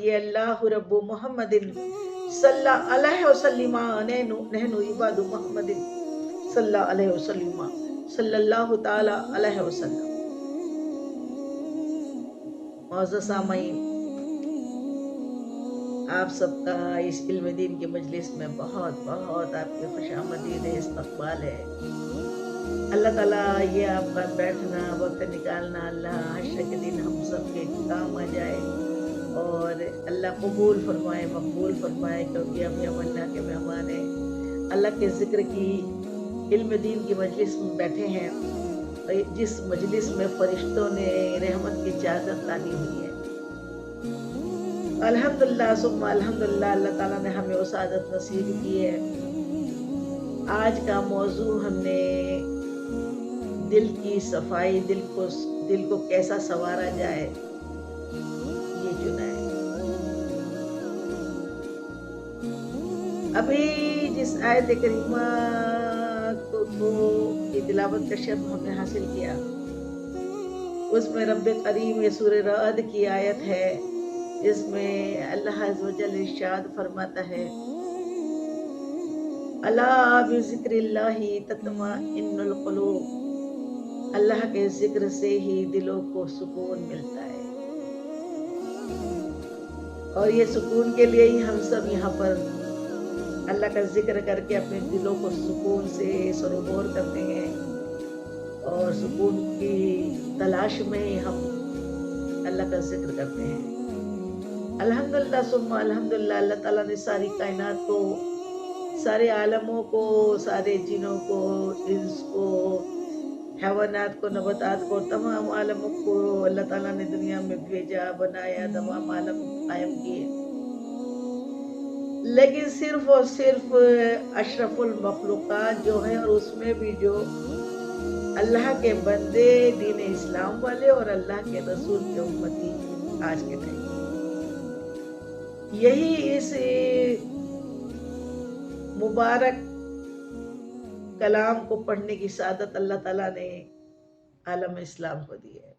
ये अल्लाह रब्बु मुहम्मदिन सल्लल्लाहु अलैहि वसल्लम नहनु इबादु मुहम्मदिन सल्लल्लाहु अलैहि वसल्लम सल्लल्लाहु ताला अलैहि वसल्लम। मौजूद सामईन, आप सबका इस इल्म दीन की मजलिस में बहुत बहुत आपकी खुशामदीद है, इस्तकबाल है। अल्लाह ताला ये आपका बैठना, वक्त निकालना, अल्लाह हश्र के दिन हम सब के काम आ जाए और अल्लाह कबूल फरमाए, मकबूल फरमाए, क्योंकि हम यमन्ना के मेहमान हैं। अल्लाह के ज़िक्र की इल्म दीन की मजलिस में बैठे हैं, जिस मजलिस में फरिश्तों ने रहमत की चादर तानी हुई है। अल्हम्दुलिल्लाह सुम्मा अल्हम्दुलिल्लाह, अल्लाह ताला ने हमें वो सादत नसीब की है। आज का मौजू हमने दिल की सफाई, दिल को कैसा संवारा जाए, ये चुना है। अभी जिस आयत करीमा की तिलावत का शर्फ हमने हासिल किया, उसमें रब्बे करीम ये सूरह रअद की आयत है, जिसमें अल्लाह अज़्ज़ व जल इरशाद फरमाता है, अला बिज़िक्रिल्लाहि तत्मइन्नुल क़ुलूब, अल्लाह के जिक्र से ही दिलों को सुकून मिलता है। और ये सुकून के लिए ही हम सब यहाँ पर अल्लाह का जिक्र करके अपने दिलों को सुकून से सरोबोर करते हैं और सुकून की तलाश में ही हम अल्लाह का जिक्र करते हैं। अल्हम्दुलिल्लाह सुम्मा अल्हम्दुलिल्लाह, अल्लाह ताला ने सारी कायनात को, सारे आलमों को, सारे जिनों को, इंस को, हैवानात को, नबातात को, तमाम आलमों को अल्लाह ताला ने दुनिया में भेजा, बनाया, तमाम आलम कायम किए। लेकिन सिर्फ और सिर्फ अशरफुल मखलूकात जो है, और उसमें भी जो अल्लाह के बंदे, दीन इस्लाम वाले और अल्लाह के रसूल के उम्मती आज के टाइम, यही इस मुबारक कलाम को पढ़ने की सादत अल्लाह ताला ने आलम इस्लाम को दी है,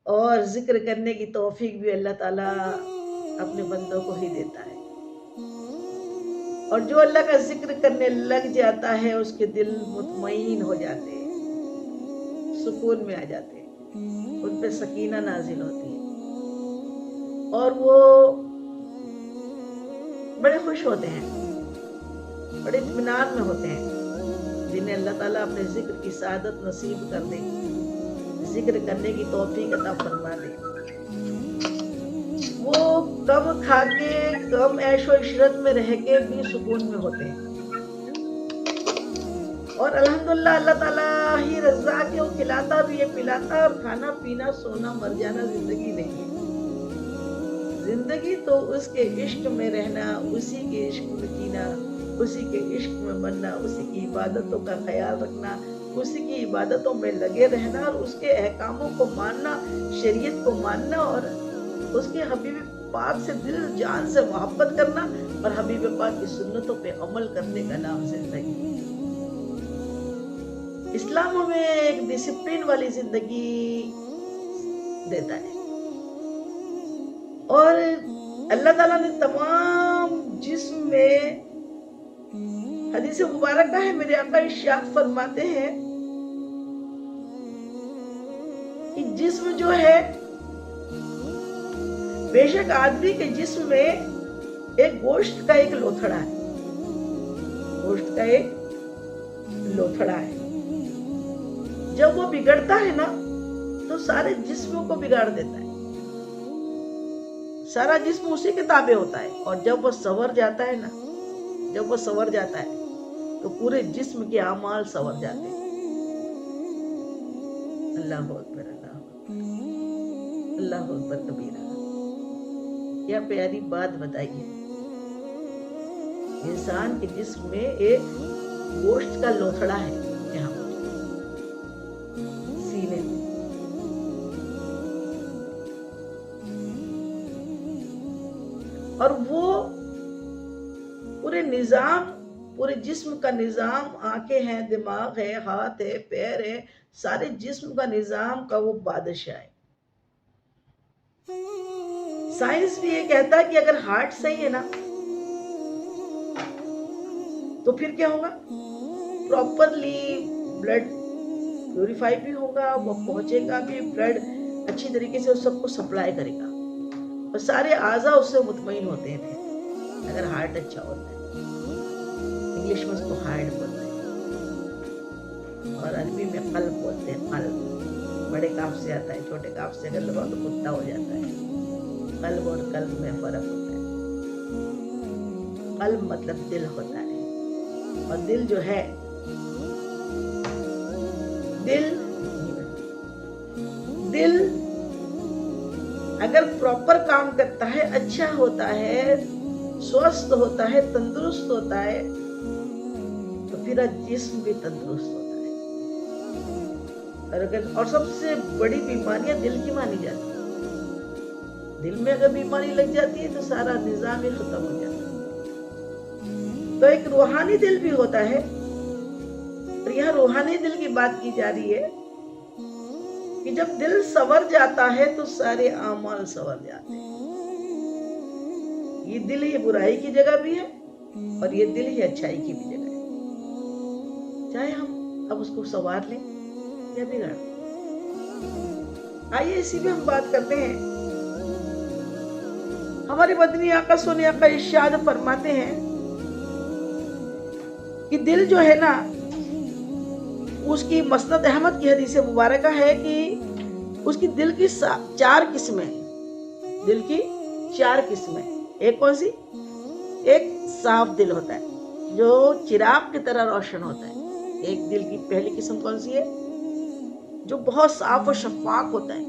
और जिक्र करने की तौफीक भी अल्लाह ताला अपने बंदों को ही देता है। और जो अल्लाह का जिक्र करने लग जाता है, उसके दिल मुतमईन हो जाते हैं, सुकून में आ जाते हैं, उन पे सकीना नाजिल होती है और वो बड़े खुश होते हैं, बड़े इत्मीनान में होते हैं, जिन्हें अल्लाह ताला अपने जिक्र की सादत नसीब कर दे, जिक्र करने की तौफीक अता फरमा दे। वो कम खा के, कम ऐशो इशरत में रह के भी सुकून में होते हैं। और अल्हम्दुलिल्लाह, अल्लाह ताला ही रज़्ज़ाक़ है, वो खिलाता भी है, पिलाता, और खाना पीना सोना मर जाना जिंदगी नहीं है। जिंदगी तो उसके इश्क में रहना, उसी के इश्क में जीना, उसी के इश्क में बनना, उसी की इबादतों का ख्याल रखना, उसी की इबादतों में लगे रहना और उसके अहकामों को मानना, शरीयत को मानना और उसके हबीब पाक से दिल जान से मोहब्बत करना और हबीब पाक की सुन्नतों पे अमल करने का नाम जिंदगी। इस्लाम हमें एक डिसिप्लिन वाली जिंदगी देता है, और अल्लाह ताला ने तमाम जिस्म में, हदीस मुबारक है, मेरे आका इरशाद फरमाते हैं कि जिस्म जो है, बेशक आदमी के जिस्म में एक गोश्त का एक लोथड़ा है, गोश्त का एक लोथड़ा है। जब वो बिगड़ता है ना, तो सारे जिस्म को बिगाड़ देता है, सारा जिस्म उसी के ताबे होता है। और जब वो संवर जाता है ना, जब वो संवर जाता है, तो पूरे जिस्म के आमाल संवर जाते हैं। अल्लाह अकबर, अल्लाह अकबर कबीरा। क्या प्यारी बात बताइए, इंसान के जिस्म में एक गोश्त का लोथड़ा है, यहाँ सीने में, और वो पूरे निजाम, पूरे जिस्म का निजाम, आंखें हैं, दिमाग है, हाथ है, पैर है, सारे जिस्म का निजाम का वो बादशाह है। साइंस भी ये कहता है कि अगर हार्ट सही है ना तो फिर क्या होगा, प्रॉपरली ब्लड प्यूरिफाई भी होगा, वो पहुंचेगा भी, ब्लड अच्छी तरीके से उस सबको सप्लाई करेगा और सारे आज़ा उससे मुतमईन होते थे अगर हार्ट अच्छा होता है। इंग्लिश में उसको हार्ट बोलते हैं और अरबी में कल्ब बोलते हैं। कल्ब बड़े काफ से आता है, छोटे काफ से अगर लगाओ तो कुत्ता हो जाता है। कल्ब और कल्ब में फर्क होता है। कल्ब मतलब दिल होता है और दिल जो है, दिल अगर प्रॉपर काम करता है, अच्छा होता है, स्वस्थ होता है, तंदुरुस्त होता है तो फिर जिस्म भी तंदुरुस्त होता है। और सबसे बड़ी बीमारियां दिल की मानी जाती है। दिल में अगर बीमारी लग जाती है तो सारा निजाम ही खत्म हो जाता है। तो एक रूहानी दिल भी होता है और यह रूहानी दिल की बात की जा रही है कि जब दिल संवर जाता है तो सारे आमाल संवर जाते हैं। ये दिल ये बुराई की जगह भी है और ये दिल ही अच्छाई की भी जगह है, चाहे हम अब उसको संवार लें या बिगाड़ लें। आइए इसी में हम बात करते हैं। हमारे मदनी आका सोने आका इरशाद फरमाते हैं कि दिल जो है ना, उसकी मसनद अहमद की हदीस मुबारक है कि उसकी दिल की 4 किस्में, दिल की 4 किस्में। एक कौन सी? एक साफ दिल होता है जो चिराग की तरह रोशन होता है। एक दिल की पहली किस्म कौन सी है? जो बहुत साफ और शफाफ होता है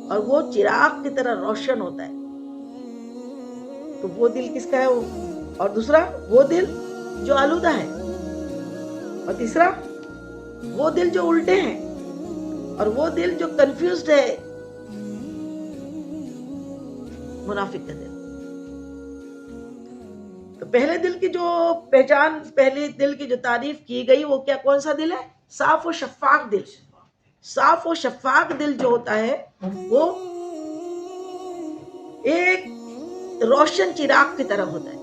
और वो चिराग की तरह रोशन होता है। तो वो दिल किसका है? और दूसरा वो दिल जो आलूदा है, और तीसरा वो दिल जो उल्टे हैं, और वो दिल जो कंफ्यूज्ड है, मुनाफिक का दिल। तो पहले दिल की जो पहचान, पहले दिल की जो तारीफ की गई वो क्या, कौन सा दिल है? साफ और शफाक दिल। साफ और शफाक दिल जो होता है वो एक रोशन चिराग की तरह होता है।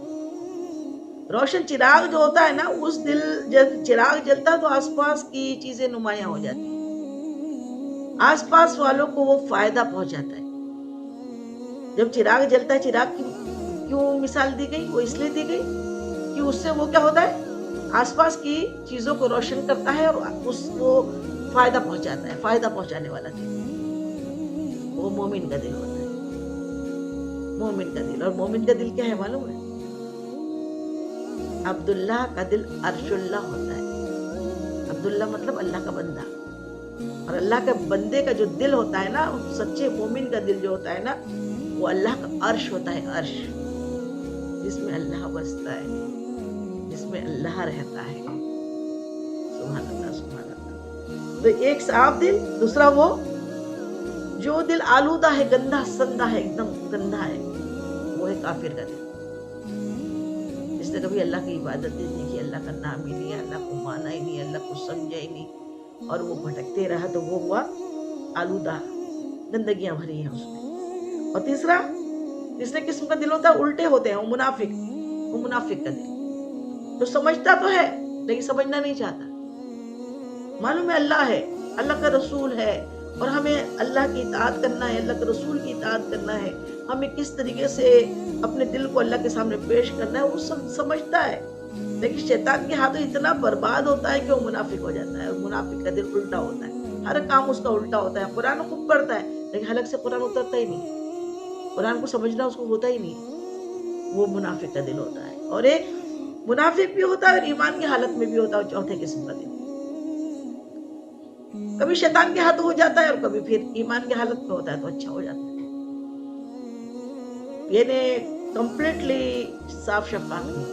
रोशन चिराग जो होता है ना, उस दिल जब चिराग जलता है तो आसपास की चीजें नुमायां हो जाती हैं, आसपास वालों को वो फायदा पहुंचाता है। जब चिराग जलता है, चिराग की क्यों मिसाल दी गई? वो इसलिए दी गई कि उससे वो क्या होता है, आसपास की चीजों को रोशन करता है और उसको फायदा पहुंचाता है। फायदा पहुंचाने वाला दिल वो मोमिन का दिल होता है। मोमिन का दिल। और मोमिन का दिल क्या है मालूम है? अब्दुल्ला का दिल अर्शुल्ला होता है। अब्दुल्ला मतलब अल्लाह का बंदा, और अल्लाह के बंदे का जो दिल होता है ना, सच्चे मोमिन का दिल जो होता है ना, वो अल्लाह का अर्श होता है। अर्श जिसमें अल्लाह बसता है, जिसमें अल्लाह रहता है। सुभान अल्लाह, सुभान अल्लाह। तो एक साफ दिल, दूसरा वो जो दिल आलूदा है, गंदा संदा है, एकदम गंदा है, वो है काफिर का दिल। जिसने कभी अल्लाह की इबादत नहीं की, अल्लाह का नाम ही नहीं, अल्लाह को माना ही नहीं, अल्लाह को समझा ही नहीं, और वो भटकते रहा, तो वो हुआ आलूदा, गंदगियां भरी हैं उसमें। और तीसरे किस्म का दिल होता है, उल्टे होते हैं, वो मुनाफिक का दिल। तो समझता तो है लेकिन समझना नहीं चाहता। मालूम है अल्लाह है, अल्लाह का रसूल है, और हमें अल्लाह की इताअत करना है, अल्लाह के रसूल की इताअत करना है, हमें किस तरीके से अपने दिल को अल्लाह के सामने पेश करना है, वो समझता है। लेकिन शैतान के हाथों इतना बर्बाद होता है कि वो मुनाफिक हो जाता है। और मुनाफिक का दिल उल्टा होता है, हर काम उसका उल्टा होता है। कुरान खूब पढ़ता है लेकिन हलक से कुरान उतरता ही नहीं, कुरान को समझना उसको होता ही नहीं। वो मुनाफिक का दिल होता है। और एक मुनाफिक भी होता है और ईमान की हालत में भी होता है, चौथे किस्म का दिल। कभी शैतान के हाथों हो जाता है और कभी फिर ईमान की हालत में होता है तो अच्छा हो जाता है। ये कंप्लीटली साफ शफाफ नहीं।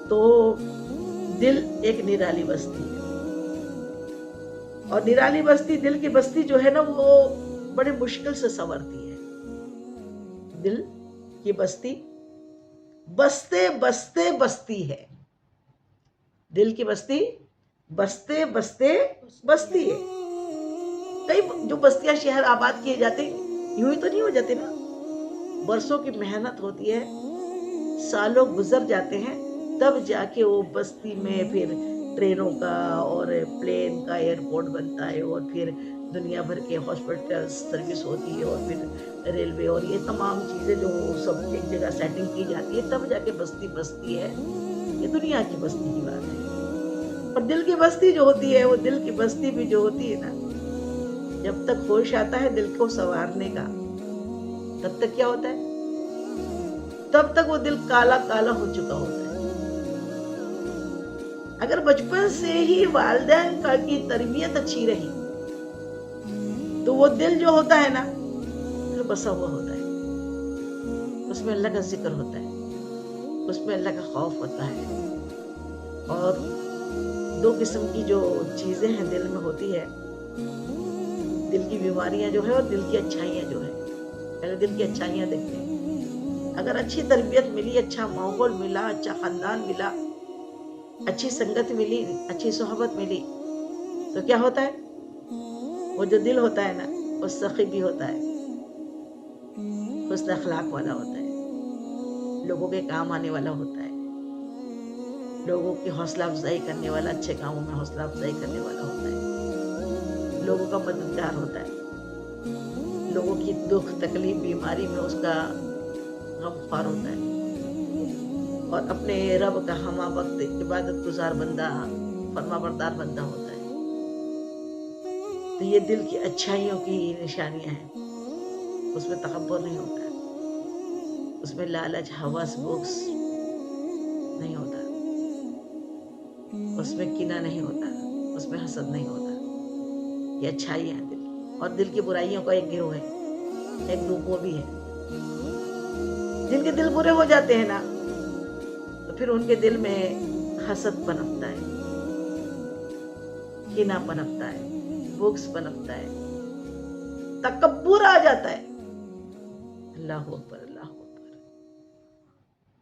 तो दिल एक निराली बस्ती है, और निराली बस्ती, दिल की बस्ती जो है ना, वो बड़े मुश्किल से संवरती है। दिल की बस्ती बसते बसते बसती है। दिल की बस्ती बसते बसते बसती है। कई जो बस्तियां शहर आबाद किए जाते हैं यूं ही तो नहीं हो जाते ना, बरसों की मेहनत होती है, सालों गुजर जाते हैं, तब जाके वो बस्ती में फिर ट्रेनों का और प्लेन का एयरपोर्ट बनता है, और फिर दुनिया भर के हॉस्पिटल सर्विस होती है, और फिर रेलवे, और ये तमाम चीज़ें जो सब एक जगह सेटिंग की जाती है, तब जाके बस्ती बसती है। ये दुनिया की बस्ती की बात है। और दिल की बस्ती जो होती है, वो दिल की बस्ती भी जो होती है ना, जब तक होश आता है दिल को संवारने का, तब तक क्या होता है, तब तक वो दिल काला काला हो चुका होता है। अगर बचपन से ही वालिदैन का की तरबियत अच्छी रही, तो वो दिल जो होता है ना, फिर बसा हुआ होता है, उसमें अल्लाह का जिक्र होता है, उसमें अल्लाह का खौफ होता है। और दो किस्म की जो चीजें हैं दिल में होती है, दिल की बीमारियां जो है और दिल की अच्छाइयां जो है। पहले दिल की अच्छाइयां देखते हैं। अगर अच्छी तरबियत मिली, अच्छा माहौल मिला, अच्छा खानदान मिला, अच्छी संगत मिली, अच्छी सोहबत मिली, तो क्या होता है, वो जो दिल होता है ना, वो सखी भी होता है, हुस्न अखलाक वाला होता है, लोगों के काम आने वाला होता है, लोगों की हौसला अफजाई करने वाला, अच्छे कामों में हौसला अफजाई करने वाला होता है, लोगों का मददगार होता है, लोगों की दुख तकलीफ बीमारी में उसका गमख्वार होता है, और अपने रब का हमा वक्त इबादत गुजार बंदा, फरमाबरदार बंदा होता है। तो ये दिल की अच्छाइयों की निशानियां हैं। उसमें तकब्बुर नहीं होता है, उसमें लालच हवस बुक्स नहीं होता, उसमें किना नहीं होता, उसमें हसद नहीं होता। ये अच्छाई है दिल की। और दिल की बुराइयों का एक गिरोह है, एक ग्रुप वो भी है। जिनके दिल बुरे हो जाते हैं ना, तो फिर उनके दिल में हसद पनपता है, किना पनपता है, बुक्स पनपता है, तकब्बुर आ जाता है। अल्लाह अकबर, अल्लाह अकबर,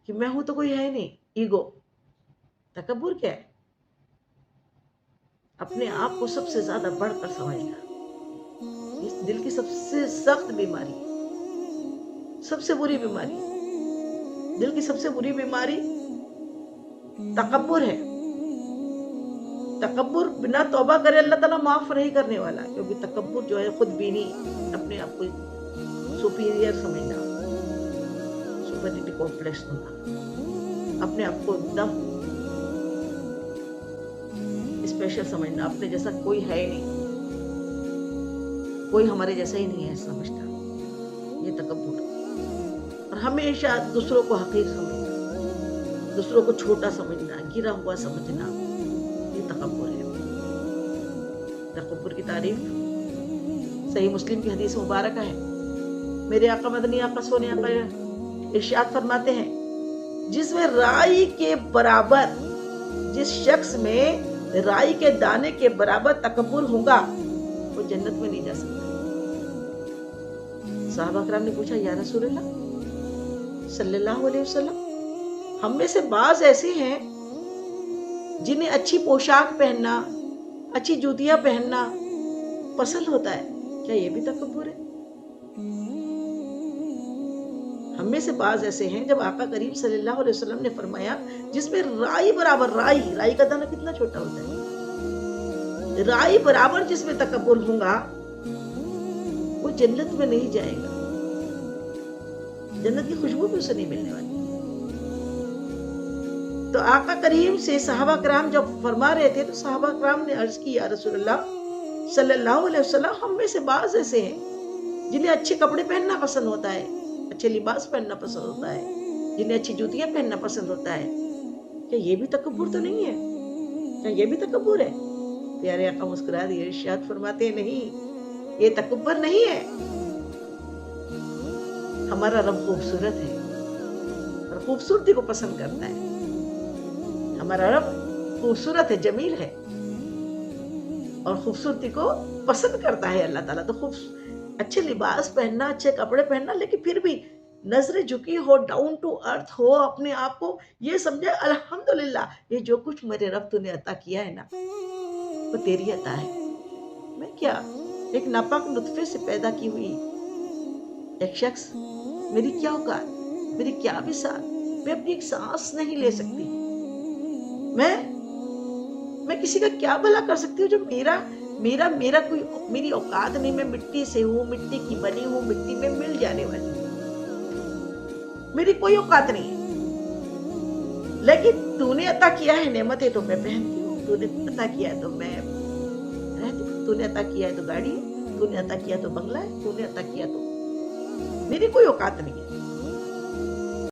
कि मैं हूं तो कोई है नहीं, ईगो। तकब्बुर क्या है, अपने आप को सबसे ज्यादा बढ़कर समझना। इस दिल की सबसे सख्त बीमारी, सबसे बुरी बीमारी, दिल की सबसे बुरी बीमारी तकब्बुर है। तकब्बुर बिना तौबा करे अल्लाह ताला माफ नहीं करने वाला, क्योंकि तकब्बुर जो है खुद बीनी, अपने आप को सुपीरियर समझना, सुपरियरिटी कॉम्प्लेक्स होना, अपने आप को एकदम स्पेशल समझना, अपने जैसा कोई है ही नहीं, कोई हमारे जैसा ही नहीं है समझना, ये तकब्बुर। और हमेशा दूसरों को हकीर समझना, दूसरों को छोटा समझना, गिरा हुआ समझना, ये तकब्बुर है। तकब्बुर की तारीफ सही मुस्लिम की हदीस मुबारक है। मेरे आका मदनी आका सोने आका इरशाद फरमाते हैं, जिसमें राई के बराबर, जिस शख्स में राई के दाने के बराबर तकब्बुर होगा, वो जन्नत में नहीं जा सकता। साहबा कराम ने पूछा, या रसूलल्लाह सल्लल्लाहु अलैहि वसल्लम, हम में से बाज ऐसे हैं जिन्हें अच्छी पोशाक पहनना, अच्छी जूतियां पहनना पसंद होता है, क्या ये भी तकब्बुर है? हम में से बाज ऐसे हैं, जब आका करीम सल्लल्लाहु अलैहि वसल्लम ने फरमाया, जिसमें राई बराबर, राई का दाना कितना छोटा होता है, राई बराबर जिसमें तकब्बुर होगा, वो जन्नत में नहीं जाएगा, जन्नत की खुशबू भी उसे नहीं मिलने वाली। तो आका करीम से सहाबा कराम जब फरमा रहे थे, तो सहाबा कराम ने अर्ज की, या रसूलल्लाह सल्लल्लाहु अलैहि वसल्लम, हम में से बाज ऐसे हैं जिन्हें अच्छे कपड़े पहनना पसंद होता है, अच्छे लिबास पहनना पसंद होता है, जिन्हें अच्छी जूतियां पहनना पसंद होता है, क्या ये भी तकब्बुर तो नहीं है? क्या ये भी तकब्बुर है? प्यारे आका मुस्कुरा दिए, इरशाद फरमाते हैं, नहीं, ये तकब्बुर नहीं है। हमारा रब खूबसूरत है और खूबसूरती को पसंद करता है। हमारा रब खूबसूरत है, जमील है और खूबसूरती को पसंद करता है अल्लाह ताला। तो अच्छे लिबास पहनना, अच्छे कपड़े पहनना, लेकिन फिर भी नजरें झुकी हो, डाउन टू अर्थ हो, अपने आप को ये समझे अल्हम्दुलिल्लाह, ये जो कुछ मेरे रब तूने अता किया है ना, वो तेरी अता है। मैं क्या, ایک ناپاک نطفے سے پیدا کی ہوئی ایک شخص، میری کیا اوقات، میری کیا بساط، میں اپنی ایک سانس نہیں لے سکتی، میں کسی کا کیا بھلا کر سکتی ہوں جو میرا کوئی میری اوقات نہیں. میں مٹی سے ہوں، مٹی کی بنی ہوں، مٹی میں مل جانے والی، میری کوئی اوقات نہیں ہے. لیکن تو نے عطا کیا ہے نعمتیں تو میں پہنتی ہوں، تو نے عطا کیا ہے تو میں رہتی ہوں، تو نے عطا کیا ہے تو گاڑی ہے، تو نے عطا کیا تو بنگلہ ہے، تو نے عطا کیا تو میری کوئی اوقات نہیں ہے.